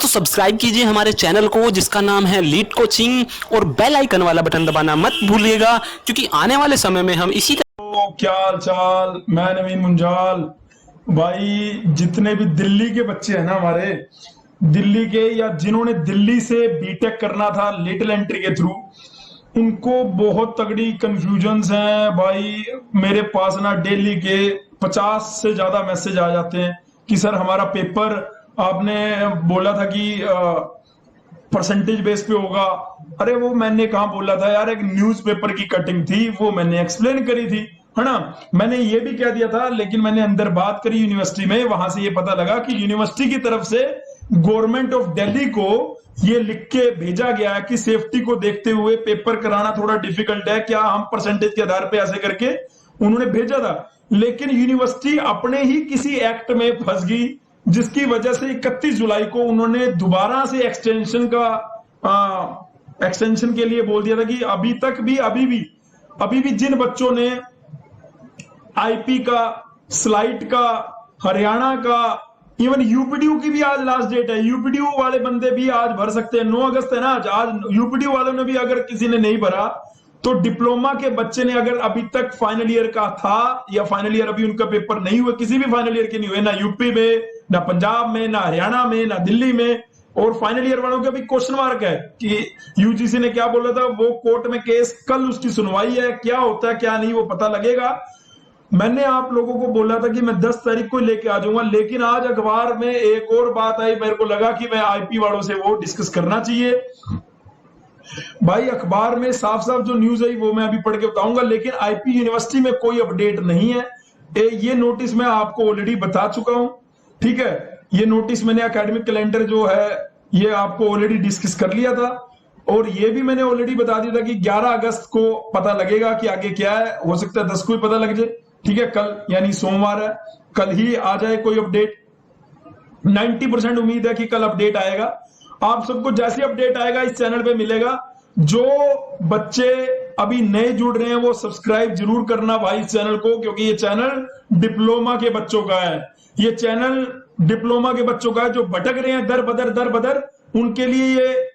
दोस्तों सब्सक्राइब कीजिए हमारे चैनल को जिसका नाम है लीड कोचिंग, और बेल आइकन वाला बटन दबाना मत भूलिएगा, क्योंकि आने वाले समय में हम इसी तो क्या हाल चाल। मैं नवीन मुंजाल। भाई जितने भी दिल्ली के बच्चे हैं ना, हमारे दिल्ली के, या जिन्होंने दिल्ली से बीटेक करना था लेटल एंट्री के थ्रू, उनको बहुत तगड़ी कंफ्यूजन्स हैं भाई। मेरे पास ना डेली के 50 से ज्यादा मैसेज आ जाते हैं कि सर हमारा पेपर आपने बोला था कि परसेंटेज बेस पे होगा। अरे वो मैंने कहा बोला था यार, एक न्यूज़पेपर की कटिंग थी, वो मैंने एक्सप्लेन करी थी, है ना। मैंने ये भी कह दिया था, लेकिन मैंने अंदर बात करी यूनिवर्सिटी में, वहां से ये पता लगा कि यूनिवर्सिटी की तरफ से गवर्नमेंट ऑफ दिल्ली को ये लिख के भेजा गया है कि सेफ्टी को देखते हुए पेपर कराना थोड़ा डिफिकल्ट है, क्या हम परसेंटेज के आधार पे ऐसे करके उन्होंने भेजा था। लेकिन यूनिवर्सिटी अपने ही किसी एक्ट में फंस गई, जिसकी वजह से 31 जुलाई को उन्होंने दोबारा से एक्सटेंशन के लिए बोल दिया था कि अभी भी जिन बच्चों ने आईपी का, स्लाइट का, हरियाणा का, इवन यूपीडीयू की भी आज लास्ट डेट है। यूपीडीयू वाले बंदे भी आज भर सकते हैं, 9 अगस्त है ना आज यूपीडीयू वालों ने भी, अगर किसी ने नहीं भरा तो डिप्लोमा के बच्चे ने, अगर अभी तक फाइनल ईयर का था या फाइनल ईयर अभी उनका पेपर नहीं हुआ, किसी भी फाइनल ईयर के नहीं हुए, ना यूपी में, ना पंजाब में, ना हरियाणा में, ना दिल्ली में, और फाइनल ईयर वालों का भी क्वेश्चन मार्क है कि यूजीसी ने क्या बोला था। वो कोर्ट में केस, कल उसकी सुनवाई है, क्या होता है क्या नहीं वो पता लगेगा। मैंने आप लोगों को बोला था कि मैं 10 तारीख को लेके आ जाऊंगा, लेकिन आज अखबार में एक और बात आई, मेरे को लगा कि मैं आईपी वालों से वो डिस्कस करना चाहिए। भाई अखबार में साफ साफ जो न्यूज आई वो मैं अभी पढ़ के बताऊंगा, लेकिन आईपी यूनिवर्सिटी में कोई अपडेट नहीं है। ये नोटिस मैं आपको ऑलरेडी बता चुका हूं, ठीक है। ये नोटिस मैंने एकेडमिक कैलेंडर जो है ये आपको ऑलरेडी डिस्कस कर लिया था, और ये भी मैंने ऑलरेडी बता दिया था कि 11 अगस्त को पता लगेगा कि आगे क्या है। हो सकता है 10 को ही पता लग जाए, ठीक है। कल यानी सोमवार है, कल ही आ जाए कोई अपडेट। 90% उम्मीद है कि कल अपडेट आएगा। आप सबको जैसे अपडेट आएगा इस चैनल पे मिलेगा। जो बच्चे अभी नए जुड़ रहे हैं वो सब्सक्राइब जरूर करना भाई इस चैनल को, क्योंकि ये चैनल डिप्लोमा के बच्चों का है। ये चैनल डिप्लोमा के बच्चों का है जो भटक रहे हैं दर बदर, उनके लिए ये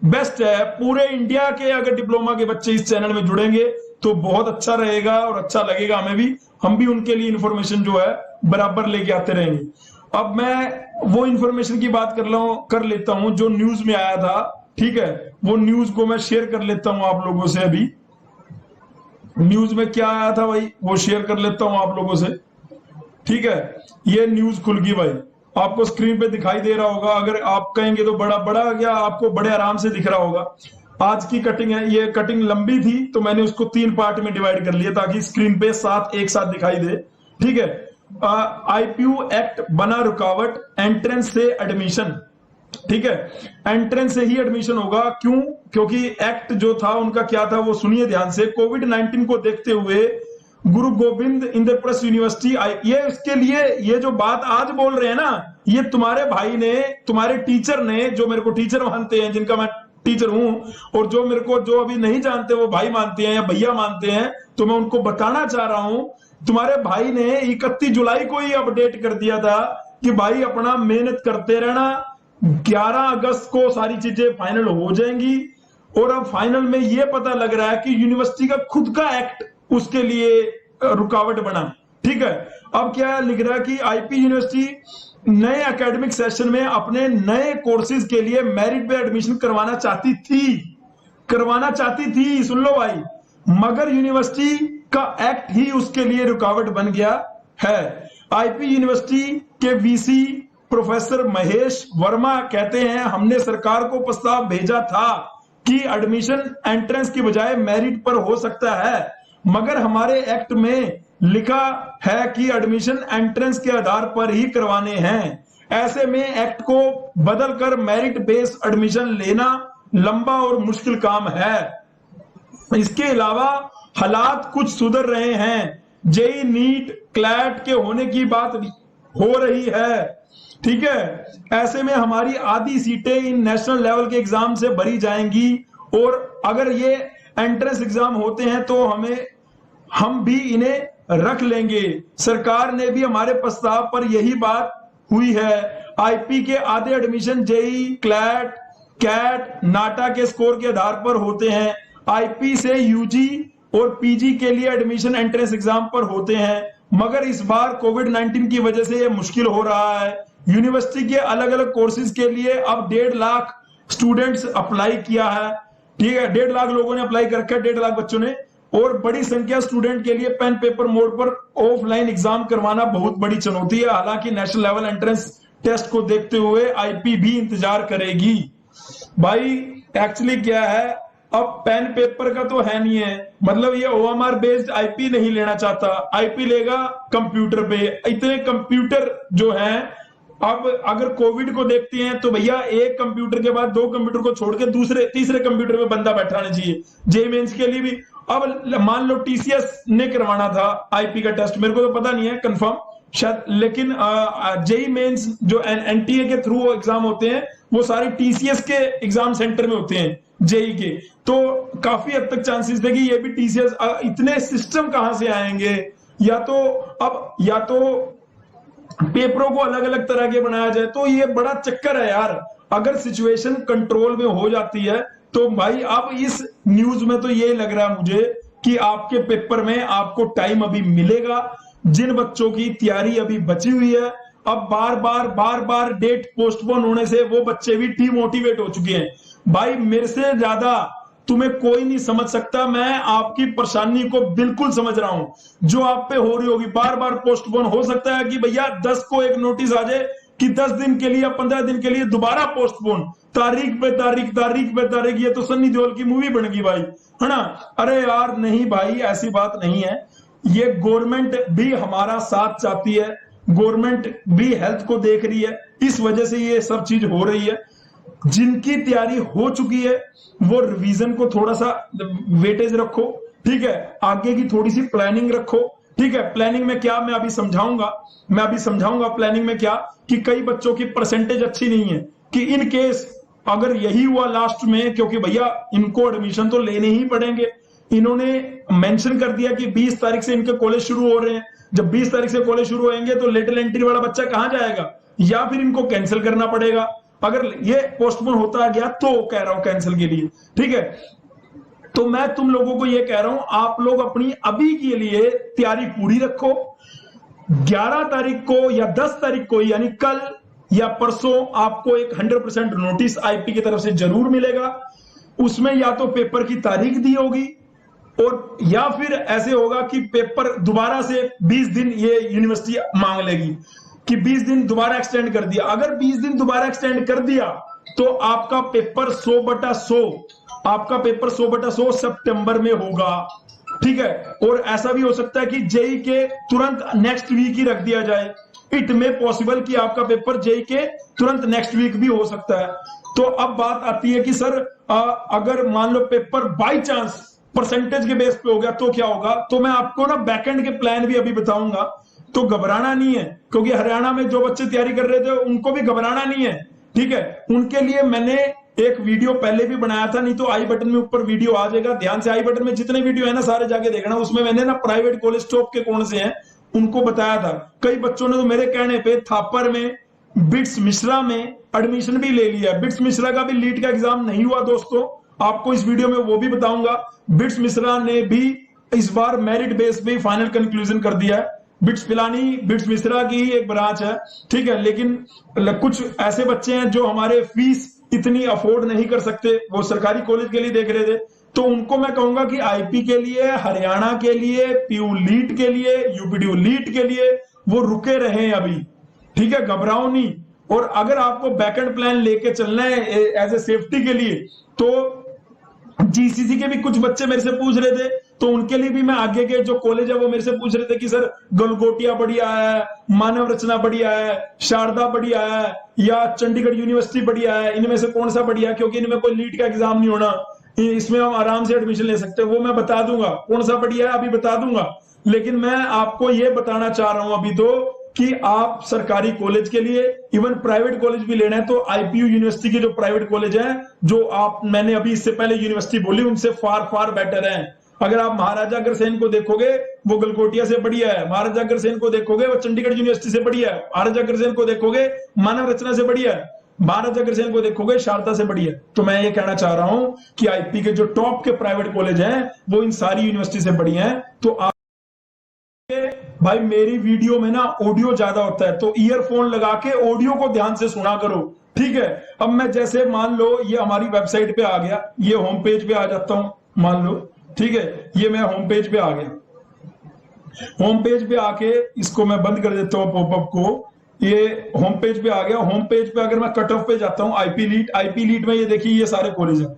बेस्ट है। पूरे इंडिया के अगर डिप्लोमा के बच्चे इस चैनल में जुड़ेंगे तो बहुत अच्छा रहेगा और अच्छा लगेगा हमें भी। हम भी उनके लिए इंफॉर्मेशन जो है बराबर लेके आते रहेंगे। अब मैं वो इंफॉर्मेशन की बात कर लेता हूं जो न्यूज में आया था, ठीक है। वो न्यूज को मैं शेयर कर लेता हूं आप लोगों से। अभी न्यूज में क्या आया था भाई वो शेयर कर लेता हूं आप लोगों से, ठीक है। ये न्यूज खुल गई भाई, आपको स्क्रीन पे दिखाई दे रहा होगा। अगर आप कहेंगे तो बड़ा बड़ा या आपको बड़े आराम से दिख रहा होगा। आज की कटिंग है, ये कटिंग लंबी थी तो मैंने उसको 3 पार्ट में डिवाइड कर लिया ताकि स्क्रीन पे एक साथ दिखाई दे, ठीक है। आईपीयू एक्ट बना रुकावट एंट्रेंस से एडमिशन, ठीक है। एंट्रेंस से ही एडमिशन होगा, क्यों? क्योंकि एक्ट जो था उनका क्या था वो सुनिए ध्यान से। कोविड-19 को देखते हुए गुरु गोविंद इंद्रप्रस्थ यूनिवर्सिटी, ये इसके लिए ये जो बात आज बोल रहे हैं ना, ये तुम्हारे भाई ने, तुम्हारे टीचर ने, जो मेरे को टीचर मानते हैं, जिनका मैं टीचर हूं, और जो मेरे को जो अभी नहीं जानते वो भाई मानते हैं या भैया मानते हैं, तो मैं उनको बताना चाह रहा हूं। तुम्हारे भाई ने 31 जुलाई को ही अपडेट कर दिया था कि भाई अपना मेहनत करते रहना, 11 अगस्त को सारी चीजें फाइनल हो जाएंगी। और अब फाइनल में यह पता लग रहा है कि यूनिवर्सिटी का खुद का एक्ट उसके लिए रुकावट बना, ठीक है। अब क्या लिख रहा है कि आईपी यूनिवर्सिटी नए एकेडमिक सेशन में अपने नए कोर्सेज के लिए मेरिट पे एडमिशन करवाना चाहती थी, सुन लो भाई, मगर यूनिवर्सिटी का एक्ट ही उसके लिए रुकावट बन गया है। आईपी यूनिवर्सिटी के वीसी प्रोफेसर महेश वर्मा कहते हैं, हमने सरकार को प्रस्ताव भेजा था कि एडमिशन एंट्रेंस की बजाय मेरिट पर हो सकता है, मगर हमारे एक्ट में लिखा है कि एडमिशन एंट्रेंस के आधार पर ही करवाने हैं। ऐसे में एक्ट को बदलकर मेरिट बेस्ड एडमिशन लेना लंबा और मुश्किल काम है। इसके अलावा हालात कुछ सुधर रहे हैं, जेई नीट क्लैट के होने की बात हो रही है, ठीक है। ऐसे में हमारी आधी सीटें इन नेशनल लेवल के एग्जाम से भरी जाएंगी, और अगर ये एंट्रेंस एग्जाम होते हैं तो हम भी इन्हें रख लेंगे। सरकार ने भी हमारे प्रस्ताव पर यही बात हुई है। आईपी के आधे एडमिशन जेई, क्लैट, कैट, नाटा के स्कोर के आधार पर होते हैं। आईपी से यूजी और पीजी के लिए एडमिशन एंट्रेंस एग्जाम पर होते हैं, मगर इस बार कोविड 19 की वजह से यह मुश्किल हो रहा है। यूनिवर्सिटी के अलग अलग कोर्सेज के लिए अब 1.5 लाख स्टूडेंट्स अप्लाई किया है। ठीक है, 1.5 लाख लोगों ने अप्लाई कर रखा है, 1.5 लाख बच्चों ने। और बड़ी संख्या स्टूडेंट के लिए पेन पेपर मोड पर ऑफलाइन एग्जाम करवाना बहुत बड़ी चुनौती है। हालांकि नेशनल लेवल एंट्रेंस टेस्ट को देखते हुए आईपी भी इंतजार करेगी। भाई एक्चुअली क्या है, अब पेन पेपर का तो है नहीं है, मतलब ये ओएमआर बेस्ड आईपी नहीं लेना चाहता, आईपी लेगा कंप्यूटर पे। इतने कंप्यूटर जो हैं, अब अगर कोविड को देखते हैं तो भैया एक कंप्यूटर के बाद 2 कंप्यूटर को छोड़ के दूसरे तीसरे कंप्यूटर पे बंदा बैठाना चाहिए। जेईई मेंस के लिए भी अब मान लो टीसीएस ने करवाना था आईपी का टेस्ट, मेरे को तो पता नहीं है कंफर्म शायद, लेकिन जेईई मेंस जो एनटीए के थ्रू एग्जाम होते हैं वो सारे टीसीएस के एग्जाम सेंटर में होते हैं जेईई के। तो काफी हद तक चांसेस थे कि ये भी टीसीएस, इतने सिस्टम कहां से आएंगे, या तो पेपरों को अलग अलग तरह के बनाया जाए, तो ये बड़ा चक्कर है यार। अगर सिचुएशन कंट्रोल में हो जाती है तो भाई अब इस न्यूज में तो ये लग रहा है मुझे कि आपके पेपर में आपको टाइम अभी मिलेगा। जिन बच्चों की तैयारी अभी बची हुई है, अब बार बार डेट पोस्टपोन होने से वो बच्चे भी डिमोटिवेट हो चुके हैं। भाई मेरे से ज्यादा तुम्हें कोई नहीं समझ सकता, मैं आपकी परेशानी को बिल्कुल समझ रहा हूं जो आप पे हो रही होगी। बार बार पोस्टपोन हो सकता है कि भैया 10 को एक नोटिस आ जाए कि 10 दिन के लिए या 15 दिन के लिए दोबारा पोस्टपोन, तारीख पे तारीख, तारीख पे तारीख। ये तो सन्नी देओल की मूवी बन गई भाई, है ना। अरे यार नहीं भाई, ऐसी बात नहीं है। ये गवर्नमेंट भी हमारा साथ चाहती है, गवर्नमेंट भी हेल्थ को देख रही है, इस वजह से ये सब चीज हो रही है। जिनकी तैयारी हो चुकी है वो रिवीजन को थोड़ा सा वेटेज रखो, ठीक है, आगे की थोड़ी सी प्लानिंग रखो, ठीक है। प्लानिंग में क्या मैं अभी समझाऊंगा प्लानिंग में क्या, कि कई बच्चों की परसेंटेज अच्छी नहीं है, कि इन केस अगर यही हुआ लास्ट में, क्योंकि भैया इनको एडमिशन तो लेने ही पड़ेंगे। इन्होंने मेंशन कर दिया कि 20 तारीख से इनके कॉलेज शुरू हो रहे हैं। जब 20 तारीख से कॉलेज शुरू होंगे तो लेटरल एंट्री वाला बच्चा कहां जाएगा, या फिर इनको कैंसिल करना पड़ेगा। अगर ये पोस्टपोन होता गया तो कह रहा हूं कैंसिल के लिए, ठीक है। तो मैं तुम लोगों को ये कह रहा हूं, आप लोग अपनी अभी के लिए तैयारी पूरी रखो। 11 तारीख को या 10 तारीख को, यानी कल या परसों, आपको एक 100% नोटिस आईपी की तरफ से जरूर मिलेगा। उसमें या तो पेपर की तारीख दी होगी, और या फिर ऐसे होगा कि पेपर दोबारा से 20 दिन ये यूनिवर्सिटी मांग लेगी कि 20 दिन दोबारा एक्सटेंड कर दिया। अगर 20 दिन दोबारा एक्सटेंड कर दिया तो आपका पेपर 100/100 सितंबर में होगा, ठीक है। और ऐसा भी हो सकता है कि जेई के तुरंत नेक्स्ट वीक ही रख दिया जाए। इट में पॉसिबल कि आपका पेपर जेई के तुरंत नेक्स्ट वीक भी हो सकता है। तो अब बात आती है कि सर अगर मान लो पेपर बाय चांस परसेंटेज के बेस पे हो गया तो क्या होगा। तो मैं आपको ना बैकएंड के प्लान भी अभी बताऊंगा, तो घबराना नहीं है, क्योंकि हरियाणा में जो बच्चे तैयारी कर रहे थे उनको भी घबराना नहीं है, ठीक है। उनके लिए मैंने एक वीडियो पहले भी बनाया था, नहीं तो आई बटन में ऊपर वीडियो आ जाएगा, ध्यान से आई बटन में जितने वीडियो है ना सारे जाके देखना। उसमें मैंने ना प्राइवेट कॉलेज टॉप के कौन से हैं उनको बताया था। कई बच्चों ने तो मेरे कहने पे थापर में, बिट्स मिश्रा में एडमिशन भी ले लिया। बिट्स मिश्रा का भी लीड का एग्जाम नहीं हुआ दोस्तों, आपको इस वीडियो में वो भी बताऊंगा। बिट्स मिश्रा ने भी इस बार मेरिट बेस पे फाइनल कंक्लूजन कर दिया है। बिट्स पिलानी बिट्स मिश्रा की ही एक ब्रांच है, ठीक है। लेकिन कुछ ऐसे बच्चे हैं जो हमारे फीस इतनी अफोर्ड नहीं कर सकते, वो सरकारी कॉलेज के लिए देख रहे थे, तो उनको मैं कहूंगा कि आईपी के लिए, हरियाणा के लिए, पीयू लीट के लिए, यूपीडीयू लीट के लिए वो रुके रहे अभी, ठीक है, घबराओ नहीं। और अगर आपको बैकएंड प्लान लेके चलना है एज ए सेफ्टी के लिए, तो जीसीसी के भी कुछ बच्चे मेरे से पूछ रहे थे, तो उनके लिए भी मैं आगे के जो कॉलेज है वो मेरे से पूछ रहे थे कि सर गलगोटिया बढ़िया है, मानव रचना बढ़िया है, शारदा बढ़िया है, या चंडीगढ़ यूनिवर्सिटी बढ़िया है, इनमें से कौन सा बढ़िया है, क्योंकि इनमें कोई लीट का एग्जाम नहीं होना, इसमें हम आराम से एडमिशन ले सकते हैं। वो मैं बता दूंगा कौन सा बढ़िया है, अभी बता दूंगा। लेकिन मैं आपको ये बताना चाह रहा हूं अभी तो, कि आप सरकारी कॉलेज के लिए, इवन प्राइवेट कॉलेज भी लेना है तो आईपीयू यूनिवर्सिटी के जो प्राइवेट कॉलेज हैं, जो आप मैंने अभी इससे पहले यूनिवर्सिटी बोली, उनसे फार फार बेटर हैं। अगर आप महाराजा अग्रसेन को देखोगे वो गलकोटिया से बढ़िया है, महाराजा अग्रसेन को देखोगे वो चंडीगढ़ यूनिवर्सिटी से बढ़िया है, महाराजा अग्रसेन को देखोगे मानव रचना से बढ़िया है, महाराजा अग्रसेन को देखोगे शारदा से बढ़िया है। तो मैं ये कहना चाह रहा हूं कि आईपी के जो टॉप के प्राइवेट कॉलेज हैं वो इन सारी यूनिवर्सिटी से बढ़िया है। तो आप भाई मेरी वीडियो में ना ऑडियो ज्यादा होता है, तो ईयरफोन लगा के ऑडियो को ध्यान से सुना करो, ठीक है। अब मैं जैसे मान लो ये हमारी वेबसाइट पे आ गया, ये होम पेज पे आ जाता हूं, मान लो, ठीक है, ये मैं होम पेज पे आ गया। होम पेज पे आके इसको मैं बंद कर देता हूं पॉपअप को, ये होम पेज पे आ गया। होम पेज पे अगर मैं कट ऑफ पे जाता हूं, आईपी लीड में ये देखिए ये सारे कॉलेज हैं।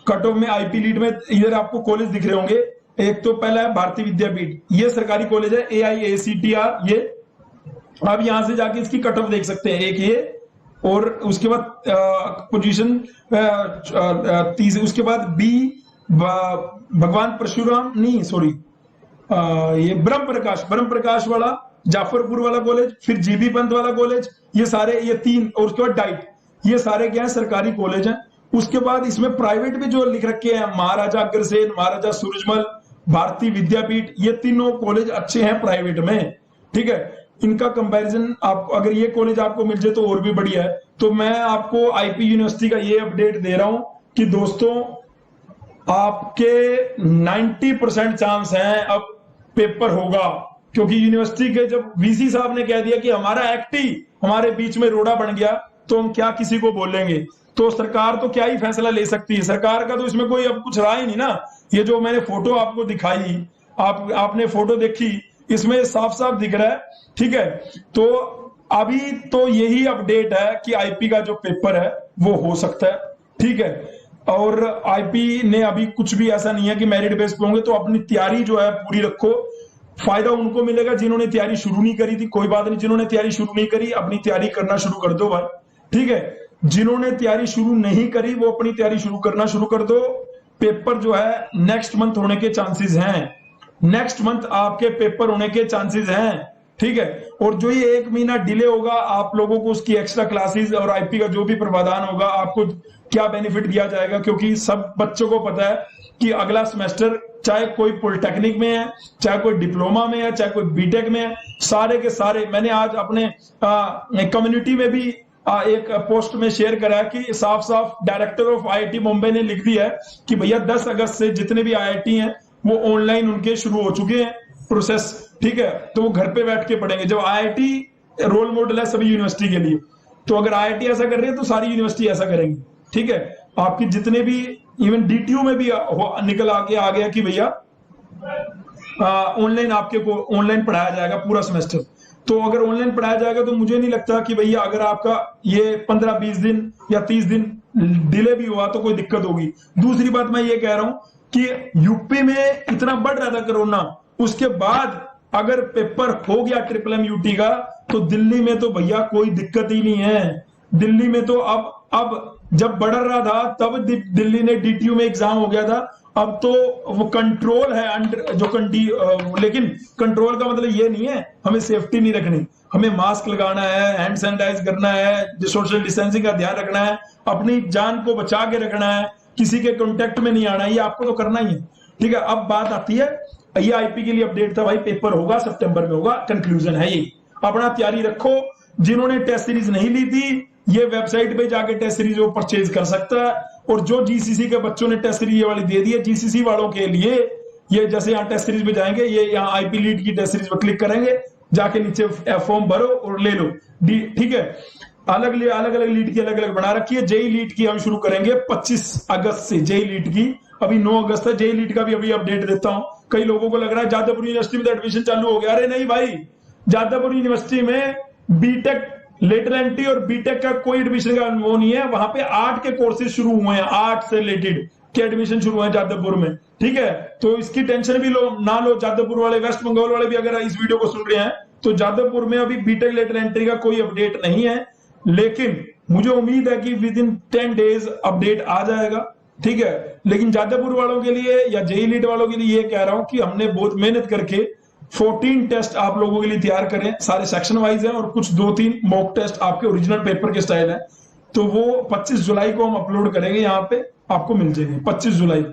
कट ऑफ में आईपी लीड में इधर आपको कॉलेज दिख रहे होंगे। एक तो पहला है भारतीय विद्यापीठ, ये सरकारी कॉलेज है, AIACTR ये। आप यहां से जाके इसकी कट ऑफ देख सकते हैं, एक ये, और उसके बाद पोजीशन उसके बाद बी भगवान परशुराम नहीं सॉरी ये ब्रह्म प्रकाश वाला जाफरपुर वाला कॉलेज, फिर जीबी पंत वाला कॉलेज, ये सारे ये तीन, और उसके बाद डाइट, ये सारे क्या है सरकारी कॉलेज हैं। उसके बाद इसमें प्राइवेट भी जो लिख रखे हैं महाराजा अग्रसेन, महाराजा सूरजमल, भारतीय विद्यापीठ, ये तीनों कॉलेज अच्छे हैं प्राइवेट में, ठीक है। इनका कंपैरिजन आप अगर ये कॉलेज आपको मिल जाए तो और भी बढ़िया है। तो मैं आपको आईपी यूनिवर्सिटी का ये अपडेट दे रहा हूं कि दोस्तों आपके 90% चांस हैं अब पेपर होगा, क्योंकि यूनिवर्सिटी के जब वीसी साहब ने कह दिया कि हमारा एक्ट ही हमारे बीच में रोड़ा बन गया, तो हम क्या किसी को बोलेंगे। तो सरकार तो क्या ही फैसला ले सकती है, सरकार का तो इसमें कोई अब कुछ रहा ही नहीं ना। ये जो मैंने फोटो आपको दिखाई, आपने फोटो देखी, इसमें साफ साफ दिख रहा है, ठीक है। तो अभी तो यही अपडेट है कि आईपी का जो पेपर है वो हो सकता है, ठीक है। और आईपी ने अभी कुछ भी ऐसा नहीं है कि मेरिट बेस पे होंगे, तो अपनी तैयारी जो है पूरी रखो। फायदा उनको मिलेगा जिन्होंने तैयारी शुरू नहीं करी थी, कोई बात नहीं, जिन्होंने तैयारी शुरू नहीं करी अपनी तैयारी करना शुरू कर दो भाई, ठीक है। जिन्होंने तैयारी शुरू नहीं करी वो अपनी तैयारी शुरू करना शुरू कर दो। पेपर जो है नेक्स्ट मंथ होने के चांसेस हैं, नेक्स्ट मंथ आपके पेपर होने के चांसेस हैं, ठीक है। और जो ये 1 महीना डिले होगा आप लोगों को उसकी एक्स्ट्रा क्लासेस और आईपी का जो भी प्रावधान होगा आपको क्या बेनिफिट दिया जाएगा, क्योंकि सब बच्चों को पता है कि अगला सेमेस्टर चाहे कोई पॉलिटेक्निक में है, चाहे कोई डिप्लोमा में है, चाहे कोई बीटेक में है, सारे के सारे मैंने आज अपने कम्युनिटी में भी एक पोस्ट में शेयर करा है कि साफ साफ डायरेक्टर ऑफ आईआईटी मुंबई ने लिख दिया है कि भैया 10 अगस्त से जितने भी आईआईटी हैं वो ऑनलाइन उनके शुरू हो चुके हैं प्रोसेस, ठीक है। तो वो घर पे बैठ के पढ़ेंगे। जब आईआईटी रोल मॉडल है सभी यूनिवर्सिटी के लिए, तो अगर आईआईटी ऐसा कर रही है तो सारी यूनिवर्सिटी ऐसा करेंगी, ठीक है। आपकी जितने भी इवन डीटीयू में भी निकल आके आ गया कि भैया ऑनलाइन आपके को ऑनलाइन पढ़ाया जाएगा पूरा सेमेस्टर। तो अगर ऑनलाइन पढ़ाया जाएगा तो मुझे नहीं लगता कि भैया अगर आपका ये 15-20 दिन या 30 दिन डिले भी हुआ तो कोई दिक्कत होगी। दूसरी बात मैं ये कह रहा हूं कि यूपी में इतना बढ़ रहा था कोरोना, उसके बाद अगर पेपर हो गया MMUT का तो दिल्ली में तो भैया कोई दिक्कत ही नहीं है। दिल्ली में तो अब जब बढ़ रहा था तब दिल्ली ने DTU में एग्जाम हो गया था, अब तो वो कंट्रोल है अंडर जो लेकिन कंट्रोल का मतलब ये नहीं है हमें सेफ्टी नहीं रखनी, हमें मास्क लगाना है, हैंड सैनिटाइज करना है, सोशल डिस्टेंसिंग का ध्यान रखना है, अपनी जान को बचा के रखना है, किसी के कांटेक्ट में नहीं आना है, ये आपको तो करना ही है, ठीक है। अब बात आती है, ये आईपी के लिए अपडेट था भाई, पेपर होगा सितंबर में होगा, कंक्लूजन है ये। अपना तैयारी रखो। जिन्होंने टेस्ट सीरीज नहीं ली थी ये वेबसाइट पे जाके टेस्ट सीरीज वो परचेज कर सकता है, और जो जीसीसी के बच्चों ने टेस्ट सीरीज ये वाली दे दी है, जीसीसी वालों के लिए ये जैसे यहाँ टेस्ट सीरीज पे जाएंगे, ये यहाँ आईपी लीड की टेस्ट सीरीज पे क्लिक करेंगे, जाके नीचे फॉर्म भरो और ले लो, ठीक है। अलग अलग लीड की अलग अलग बना रखी है। जेई लीड की हम शुरू करेंगे 25 अगस्त से, जेई लीड की अभी 9 अगस्त है, जेई लीड का भी अभी अपडेट देता हूं। कई लोगों को लग रहा है जादवपुर यूनिवर्सिटी में तो एडमिशन चालू हो गया, अरे नहीं भाई, जादवपुर यूनिवर्सिटी में बीटेक लेटर एंट्री और बीटेक का कोई एडमिशन का वो नहीं है, वहां पे आर्ट के कोर्सेज शुरू हुए हैं, आर्ट से रिलेटेड के एडमिशन शुरू हुए हैं जादवपुर में, ठीक है। तो इसकी टेंशन भी लो ना लो, जादवपुर वाले, वेस्ट बंगाल वाले भी अगर इस वीडियो को सुन रहे हैं तो जादवपुर में अभी बीटेक लेटर एंट्री का कोई अपडेट नहीं है, लेकिन मुझे उम्मीद है कि विद इन 10 डेज अपडेट आ जाएगा, ठीक है। लेकिन जादवपुर वालों के लिए या जेई लीड वालों के लिए ये कह रहा हूं कि हमने बहुत मेहनत करके 14 टेस्ट आप लोगों के लिए तैयार करें, सारे सेक्शन वाइज हैं, और कुछ 2-3 मॉक टेस्ट आपके ओरिजिनल पेपर के स्टाइल है, तो वो 25 जुलाई को हम अपलोड करेंगे, यहाँ पे आपको मिल जाएंगे 25 जुलाई।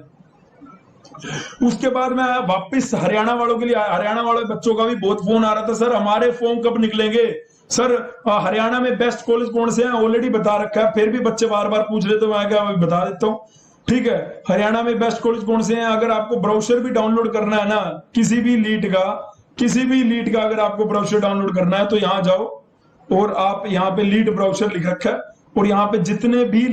उसके बाद मैं वापस हरियाणा वालों के लिए, हरियाणा वाले बच्चों का भी बहुत फोन आ रहा था, सर हमारे फॉर्म कब निकलेंगे, सर हरियाणा में बेस्ट कॉलेज कौन से हैं, ऑलरेडी बता रखा है, फिर भी बच्चे बार बार पूछ रहे, तो मैं क्या बता देता हूँ। ठीक है, हरियाणा में बेस्ट कॉलेज कौन से हैं, अगर आपको ब्राउजर भी डाउनलोड करना है ना, किसी भी लीड का अगर आपको ब्राउजर डाउनलोड करना है तो यहाँ जाओ और आप यहाँ पे लीड ब्राउजर लिख रखा है, और यहाँ पे जितने भी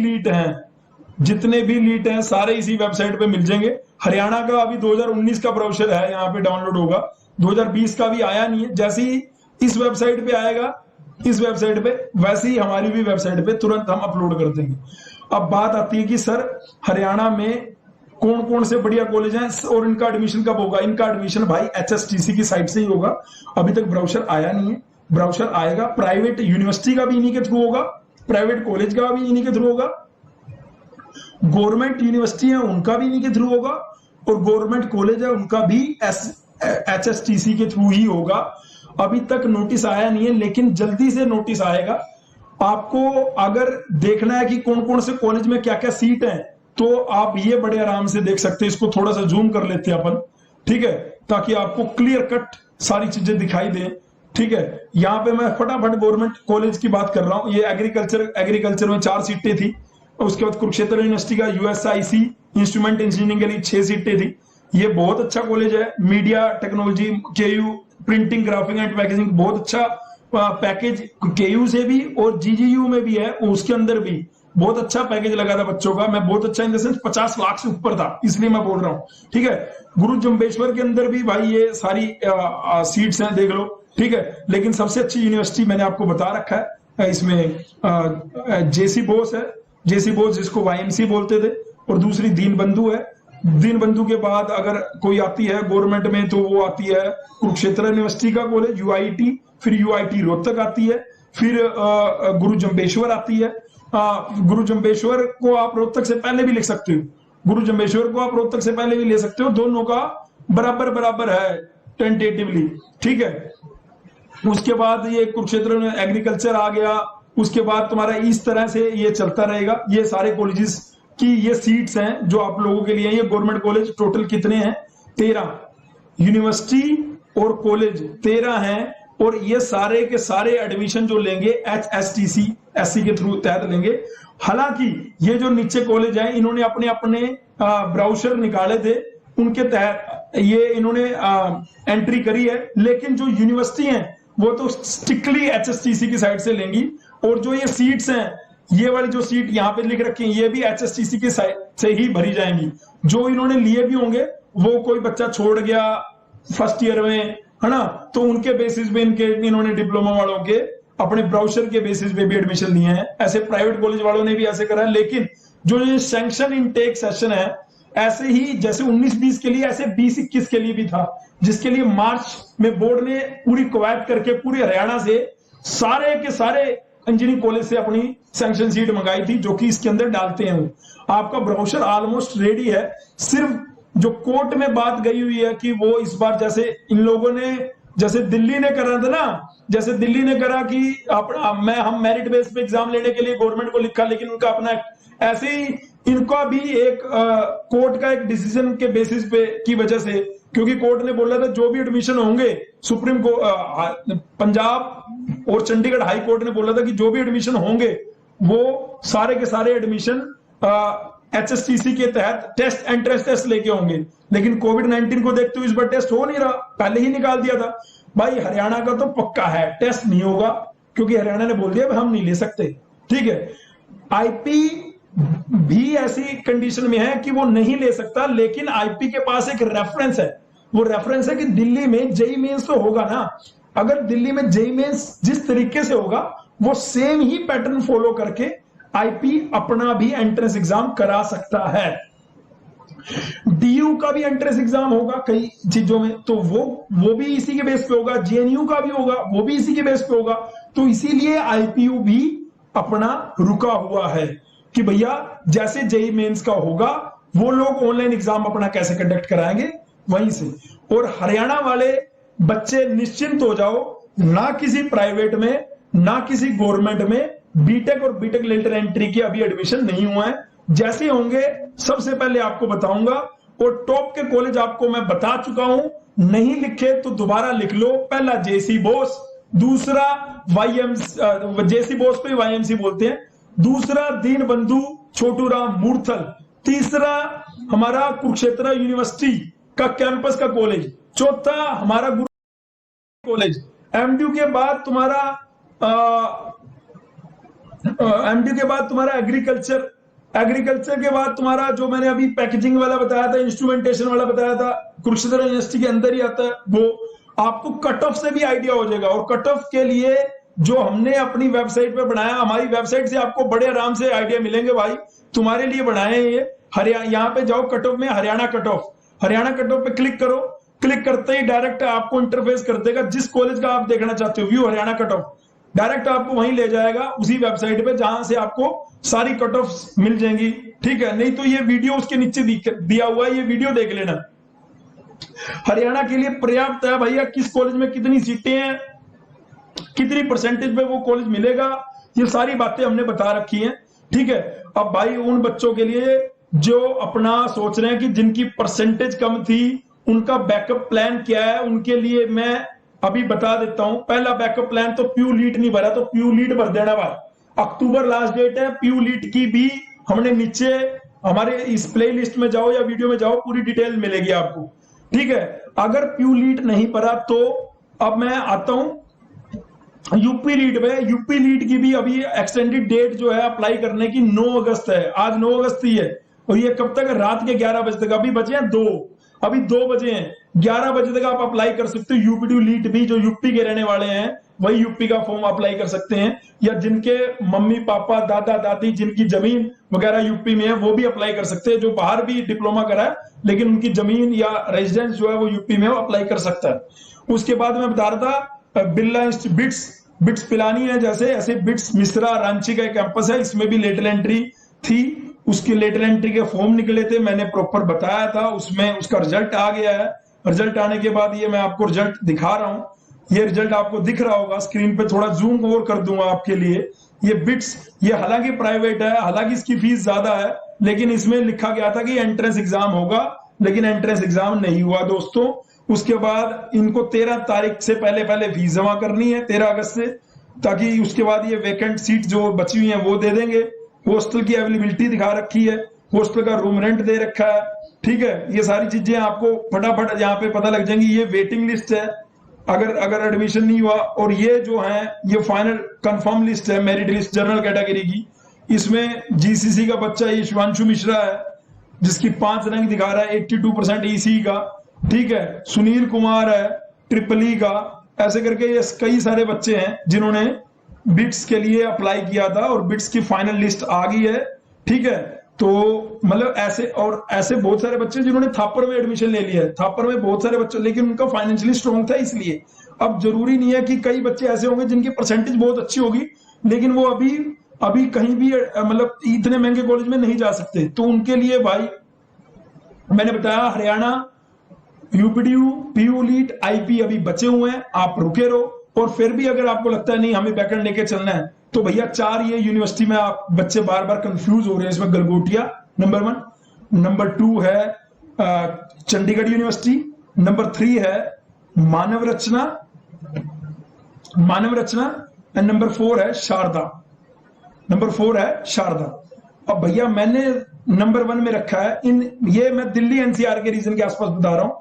लीड हैं सारे इसी वेबसाइट पे मिल जाएंगे। हरियाणा का अभी 2019 का ब्राउजर है, यहाँ पे डाउनलोड होगा, 2020 का भी आया नहीं है। जैसे ही इस वेबसाइट पे आएगा, इस वेबसाइट पे, वैसे ही हमारी भी वेबसाइट पे तुरंत हम अपलोड कर देंगे। अब बात आती है कि सर हरियाणा में कौन कौन से बढ़िया कॉलेज हैं और इनका एडमिशन कब होगा। इनका एडमिशन भाई HSTC की साइट से ही होगा, अभी तक ब्राउजर आया नहीं है, ब्राउजर आएगा। प्राइवेट यूनिवर्सिटी का भी इन्हीं के थ्रू होगा, प्राइवेट कॉलेज का भी इन्हीं के थ्रू होगा, गवर्नमेंट यूनिवर्सिटी है उनका भी इन्हीं के थ्रू होगा, और गवर्नमेंट कॉलेज है उनका भी HSTC के थ्रू ही होगा। अभी तक नोटिस आया नहीं है, लेकिन जल्दी से नोटिस आएगा। आपको अगर देखना है कि कौन कौन से कॉलेज में क्या क्या सीट है, तो आप ये बड़े आराम से देख सकते हैं। इसको थोड़ा सा जूम कर लेते हैं अपन, ठीक है, ताकि आपको क्लियर कट सारी चीजें दिखाई दें। ठीक है, यहाँ पे मैं फटाफट गवर्नमेंट कॉलेज की बात कर रहा हूँ। ये एग्रीकल्चर में 4 सीटें थी, उसके बाद कुरुक्षेत्र यूनिवर्सिटी का USIC इंस्ट्रूमेंट इंजीनियरिंग के लिए 6 सीटें थी। ये बहुत अच्छा कॉलेज है। Media technology, KU printing, graphic and packaging, बहुत अच्छा पैकेज KU से भी और GGU में भी है, उसके अंदर भी बहुत अच्छा पैकेज लगा था बच्चों का। मैं बहुत अच्छा इन द सेंस 50 लाख से ऊपर था, इसलिए मैं बोल रहा हूँ। ठीक है, गुरु जम्बेश्वर के अंदर भी भाई ये सारी सीट्स हैं, देख लो। ठीक है, लेकिन सबसे अच्छी यूनिवर्सिटी मैंने आपको बता रखा है, इसमें JC बोस है, JC बोस जिसको YMC बोलते थे, और दूसरी दीन बंधु है। दीन बंधु के बाद अगर कोई आती है गवर्नमेंट में तो वो आती है कुरुक्षेत्र यूनिवर्सिटी का कॉलेज UIT, फिर UIT रोहतक आती है, फिर गुरु जम्बेश्वर आती है। गुरु जम्बेश्वर को आप रोहतक से पहले भी लिख सकते हो, गुरु जम्बेश्वर को आप रोहतक से पहले भी ले सकते हो, दोनों का बराबर है टेंटेटिवली। ठीक है, उसके बाद ये कुरुक्षेत्र में एग्रीकल्चर आ गया, उसके बाद तुम्हारा इस तरह से ये चलता रहेगा। ये सारे कॉलेजेस की ये सीट्स हैं जो आप लोगों के लिए। ये गवर्नमेंट कॉलेज टोटल कितने हैं? 13 यूनिवर्सिटी और कॉलेज 13 हैं, और ये सारे के सारे एडमिशन जो लेंगे HSTC SC के थ्रू तहत लेंगे। हालांकि ये जो नीचे कॉलेज हैं, इन्होंने अपने अपने ब्राउजर निकाले थे, उनके तहत ये इन्होंने एंट्री करी है, लेकिन जो यूनिवर्सिटी हैं वो तो स्ट्रिक्टली HSTC की साइड से लेंगी। और जो ये सीट्स हैं, ये वाली जो सीट यहाँ पे लिख रखी है, ये भी HSTC की साइड से ही भरी जाएंगी। जो इन्होंने लिए भी होंगे, वो कोई बच्चा छोड़ गया फर्स्ट ईयर में, है ना, तो उनके बेसिस पे इन्होंने डिप्लोमा वालों के अपने ब्राउजर के बेसिस पे भी एडमिशन लिए हैं। ऐसे प्राइवेट कॉलेज वालों ने भी ऐसे करा है। लेकिन जो ये सैंक्शन इनटेक सेशन है, ऐसे ही जैसे 19-20 के लिए, ऐसे 20-21 के लिए भी था, जिसके लिए मार्च में बोर्ड ने पूरी कवायद करके पूरे हरियाणा से सारे के सारे इंजीनियरिंग कॉलेज से अपनी सैंक्शन सीट मंगाई थी, जो कि इसके अंदर डालते हैं। वो आपका ब्राउजर ऑलमोस्ट रेडी है। सिर्फ जो कोर्ट में बात गई हुई है कि वो इस बार जैसे इन लोगों ने, जैसे दिल्ली ने करा था ना, जैसे दिल्ली ने करा कि हम मेरिट बेस पे एग्जाम लेने के लिए गवर्नमेंट को लिखा, लेकिन उनका अपना, ऐसे ही इनका भी एक कोर्ट का एक डिसीजन के बेसिस पे की वजह से, क्योंकि कोर्ट ने बोला था जो भी एडमिशन होंगे, सुप्रीम कोर्ट, पंजाब और चंडीगढ़ हाई कोर्ट ने बोला था कि जो भी एडमिशन होंगे वो सारे के सारे एडमिशन HSTC के तहत टेस्ट, एंट्रेंस टेस्ट लेके होंगे। लेकिन कोविड-19 को देखते हुए इस बार टेस्ट हो नहीं रहा, पहले ही निकाल दिया था। भाई हरियाणा का तो पक्का है, टेस्ट नहीं होगा, क्योंकि हरियाणा ने बोल दिया हम नहीं ले सकते। ठीक है, IP भी ऐसी कंडीशन में है कि वो नहीं ले सकता, लेकिन IP के पास एक रेफरेंस है। वो रेफरेंस है कि दिल्ली में JEE मेंस तो होगा ना, अगर दिल्ली में JEE मेंस जिस तरीके से होगा, वो सेम ही पैटर्न फॉलो करके IP अपना भी एंट्रेंस एग्जाम करा सकता है। DU का भी एंट्रेंस एग्जाम होगा कई चीजों में, तो वो भी इसी के बेस पे होगा। JNU का भी होगा, वो भी इसी के बेस पे होगा। तो इसीलिए IPU भी अपना रुका हुआ है कि भैया जैसे JEE मेंस का होगा, वो लोग ऑनलाइन एग्जाम अपना कैसे कंडक्ट कराएंगे वहीं से। और हरियाणा वाले बच्चे निश्चिंत हो जाओ, ना किसी प्राइवेट में ना किसी गवर्नमेंट में बीटेक और बीटेक लेटर एंट्री के अभी एडमिशन नहीं हुआ है। जैसे होंगे सबसे पहले आपको बताऊंगा, और टॉप के कॉलेज आपको मैं बता चुका हूं, नहीं लिखे तो दोबारा लिख लो। पहला जेसी बोस, दूसरा जेसी बोस को वाईएमसी बोलते हैं, दूसरा दीन बंधु छोटूराम मूर्थल, तीसरा हमारा कुरुक्षेत्र यूनिवर्सिटी का कैंपस का कॉलेज, चौथा हमारा गुरु कॉलेज। एमडीयू के बाद तुम्हारा एग्रीकल्चर के बाद तुम्हारा जो मैंने अभी पैकेजिंग वाला बताया था, इंस्ट्रूमेंटेशन वाला बताया था, कुरुक्षेत्र यूनिवर्सिटी के अंदर ही आता है। वो आपको कट ऑफ से भी आइडिया हो जाएगा, और कट ऑफ के लिए जो हमने अपनी वेबसाइट पे बनाया, हमारी वेबसाइट से आपको बड़े आराम से आइडिया मिलेंगे भाई, तुम्हारे लिए बनाए हैं ये। हरियाणा, यहाँ पे जाओ कट ऑफ में, हरियाणा कट ऑफ पे क्लिक करो, क्लिक करते ही डायरेक्ट आपको इंटरफेस कर देगा, जिस कॉलेज का आप देखना चाहते हो, view Haryana cut off, direct आपको वहीं ले जाएगा उसी वेबसाइट पे जहां से आपको सारी कट ऑफ मिल जाएंगी। ठीक है, नहीं तो ये वीडियो उसके नीचे दिया हुआ है, ये वीडियो देख लेना। हरियाणा के लिए पर्याप्त है भैया, किस कॉलेज में कितनी सीटें हैं, कितनी परसेंटेज पे वो कॉलेज मिलेगा, ये सारी बातें हमने बता रखी हैं। ठीक है, अब भाई उन बच्चों के लिए जो अपना सोच रहे हैं कि जिनकी परसेंटेज कम थी, उनका बैकअप प्लान क्या है, उनके लिए मैं अभी बता देता हूं। पहला बैकअप प्लान तो प्यू लीट नहीं भरा, तो प्यू लीट भर देना भाई। अक्टूबर लास्ट डेट है, प्यू लीट की भी हमने नीचे हमारे इस प्ले लिस्ट में जाओ या वीडियो में जाओ, पूरी डिटेल मिलेगी आपको। ठीक है, अगर प्यू लीट नहीं भरा तो अब मैं आता हूं यूपी लीट पे। यूपी लीट की भी अभी एक्सटेंडेड डेट जो है अप्लाई करने की 9 अगस्त है, आज 9 अगस्त ही है, और ये कब तक है, रात के 11 बजे तक। अभी बचे हैं 2, अभी 2 बजे हैं, 11 बजे तक आप अप्लाई कर सकते हो। यूपीडीयू लीट भी जो यूपी के रहने वाले हैं वही यूपी का फॉर्म अप्लाई कर सकते हैं, या जिनके मम्मी पापा दादा दादी जिनकी जमीन वगैरह यूपी में है वो भी अप्लाई कर सकते हैं। जो बाहर भी डिप्लोमा करा है लेकिन उनकी जमीन या रेजिडेंस जो है वो यूपी में, वो अप्लाई कर सकता है। उसके बाद मैं बता रहा था बिरला बिट्स पिलानी है, जैसे ऐसे बिट्स मिश्रा रांची का कैंपस है, इसमें भी लेटरल एंट्री थी, उसके लेटरल एंट्री के फॉर्म निकले थे, मैंने प्रॉपर बताया था, उसमें उसका रिजल्ट आ गया है। रिजल्ट आने के बाद ये मैं आपको रिजल्ट दिखा रहा हूं, ये रिजल्ट आपको दिख रहा होगा स्क्रीन पे, थोड़ा जूम और कर दूंगा आपके लिए। ये बिट्स, ये हालांकि प्राइवेट है, हालांकि इसकी फीस ज्यादा है, लेकिन इसमें लिखा गया था कि एंट्रेंस एग्जाम होगा, लेकिन एंट्रेंस एग्जाम नहीं हुआ दोस्तों। उसके बाद इनको 13 तारीख से पहले फीस जमा करनी है, 13 अगस्त से, ताकि उसके बाद ये वैकेंट सीट जो बची हुई है वो दे देंगे। हॉस्टल की अवेलेबिलिटी दिखा रखी है, हॉस्टल का रूम रेंट दे रखा है। ठीक है, ये सारी चीजें आपको फटाफट यहाँ पे पता लग जाएंगी। ये वेटिंग लिस्ट है अगर एडमिशन नहीं हुआ, और ये जो है ये फाइनल कंफर्म लिस्ट है, मेरिट लिस्ट जनरल कैटेगरी की। इसमें जीसीसी का बच्चा ये शिवांशु मिश्रा है, जिसकी 5 रैंक दिखा रहा है, 82% ईसी का। ठीक है, सुनील कुमार है ट्रिपल ई का, ऐसे करके ये कई सारे बच्चे हैं जिन्होंने बिट्स के लिए अप्लाई किया था, और बिट्स की फाइनल लिस्ट आ गई है। ठीक है, तो मतलब ऐसे बहुत सारे बच्चे जिन्होंने थापर में एडमिशन ले लिया है, थापर में बहुत सारे बच्चे, लेकिन उनका फाइनेंशियली स्ट्रॉन्ग था इसलिए। अब जरूरी नहीं है कि कई बच्चे ऐसे होंगे जिनकी परसेंटेज बहुत अच्छी होगी, लेकिन वो अभी कहीं भी मतलब इतने महंगे कॉलेज में नहीं जा सकते, तो उनके लिए भाई मैंने बताया हरियाणा, यूपीडीयू, पीयू लीट, आईपी अभी बचे हुए हैं, आप रुके रहो। और फिर भी अगर आपको लगता है नहीं हमें बैकएंड लेके चलना है, तो भैया 4 ये यूनिवर्सिटी में आप बच्चे बार बार कंफ्यूज हो रहे हैं, इसमें गलगोटिया नंबर 1, नंबर 2 है चंडीगढ़ यूनिवर्सिटी, नंबर 3 है मानव रचना, एंड नंबर 4 है शारदा। अब भैया मैंने नंबर 1 में रखा है ये मैं दिल्ली एनसीआर के रीजन के आसपास बता रहा हूं,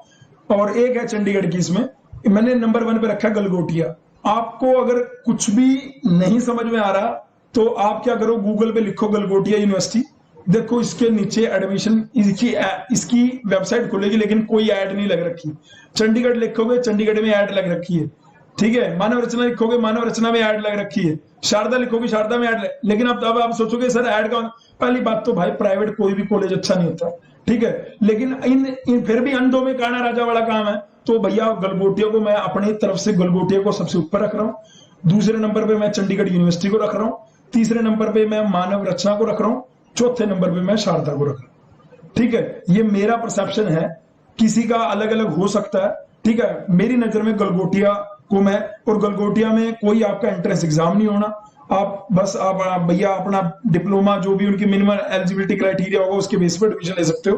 और एक है चंडीगढ़ की, इसमें मैंने नंबर 1 पे रखा है गलगोटिया। आपको अगर कुछ भी नहीं समझ में आ रहा तो आप क्या करो, गूगल पे लिखो गलगोटिया यूनिवर्सिटी, देखो इसके नीचे एडमिशन इसकी वेबसाइट खुलेगी, लेकिन कोई ऐड नहीं लग रखी। चंडीगढ़ लिखोगे, चंडीगढ़ में ऐड लग रखी है। ठीक है, मानव रचना लिखोगे, मानव रचना में ऐड लग रखी है। शारदा लिखोगे, शारदा में ऐड, लेकिन अब आप सोचोगे सर ऐड का, पहली बात तो भाई प्राइवेट कोई भी कॉलेज अच्छा नहीं होता। ठीक है, लेकिन इन फिर भी अंधों में काना राजा वाला काम है, तो भैया गलगोटिया को मैं अपनी तरफ से गलगोटिया को सबसे ऊपर रख रहा हूं। दूसरे नंबर पे मैं चंडीगढ़ यूनिवर्सिटी को रख रहा हूं, तीसरे नंबर पे मैं मानव रचना को रख रहा हूं, चौथे नंबर पे मैं शारदा को रख रहा हूं। ठीक है, ये मेरा परसेप्शन है, किसी का अलग अलग हो सकता है। ठीक है, मेरी नजर में गलगोटिया को मैं, और गलगोटिया में कोई आपका एंट्रेंस एग्जाम नहीं होना, आप बस आप भैया अपना डिप्लोमा जो भी उनकी मिनिमम एलिजिबिलिटी क्राइटेरिया होगा उसके बेस पर एडमिशन ले सकते हो।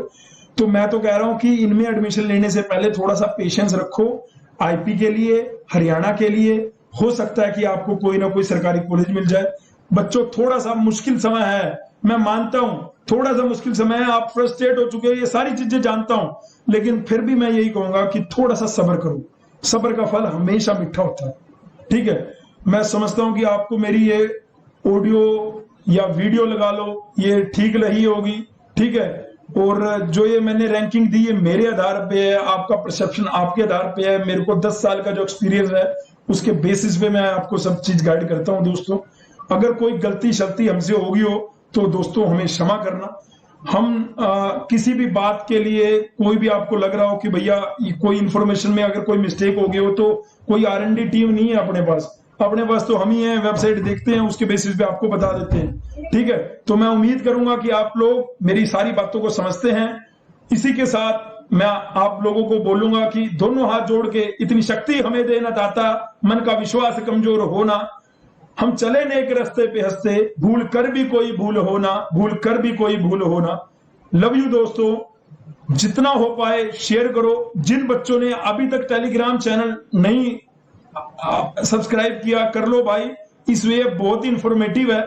तो मैं तो कह रहा हूं कि इनमें एडमिशन लेने से पहले थोड़ा सा पेशेंस रखो। आईपी के लिए, हरियाणा के लिए हो सकता है कि आपको कोई ना कोई सरकारी कॉलेज मिल जाए। बच्चों थोड़ा सा मुश्किल समय है, मैं मानता हूं थोड़ा सा मुश्किल समय है, आप फ्रस्ट्रेट हो चुके हैं, ये सारी चीजें जानता हूं, लेकिन फिर भी मैं यही कहूंगा कि थोड़ा सा सब्र करो। सब्र का फल हमेशा मीठा होता है। ठीक है, मैं समझता हूं कि आपको मेरी ये ऑडियो या वीडियो लगा लो, ये ठीक नहीं होगी। ठीक है, और जो ये मैंने रैंकिंग दी है मेरे आधार पे है, आपका परसेप्शन आपके आधार पे है। मेरे को 10 साल का जो एक्सपीरियंस है उसके बेसिस पे मैं आपको सब चीज गाइड करता हूं। दोस्तों अगर कोई गलती शलती हमसे होगी हो तो दोस्तों हमें क्षमा करना। हम किसी भी बात के लिए, कोई भी आपको लग रहा हो कि भैया कोई इंफॉर्मेशन में अगर कोई मिस्टेक हो गई हो, तो कोई R&D टीम नहीं है अपने पास तो हम ही हैं, वेबसाइट देखते हैं उसके बेसिस पे आपको बता देते हैं। ठीक है, तो मैं उम्मीद करूंगा कि आप लोग मेरी सारी बातों को समझते हैं। इसी के साथ मैं आप लोगों को बोलूंगा कि दोनों हाथ जोड़ के इतनी शक्ति हमें देना दाता, मन का विश्वास कमजोर होना, हम चले नेक रास्ते पे हंसते, भूल कर भी कोई भूल होना। लव यू दोस्तों, जितना हो पाए शेयर करो। जिन बच्चों ने अभी तक टेलीग्राम चैनल नहीं सब्सक्राइब किया, कर लो भाई, इस वे बहुत ही इंफॉर्मेटिव है।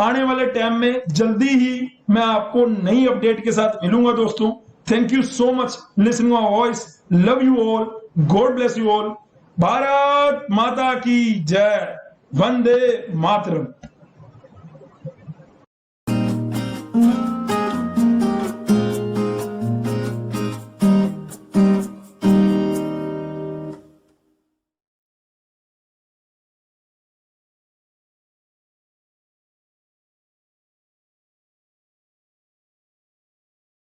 आने वाले टाइम में जल्दी ही मैं आपको नई अपडेट के साथ मिलूंगा दोस्तों। Thank you so much listening my voice. Love you all, God bless you all. Bharat माता की जय, वंदे मातरम।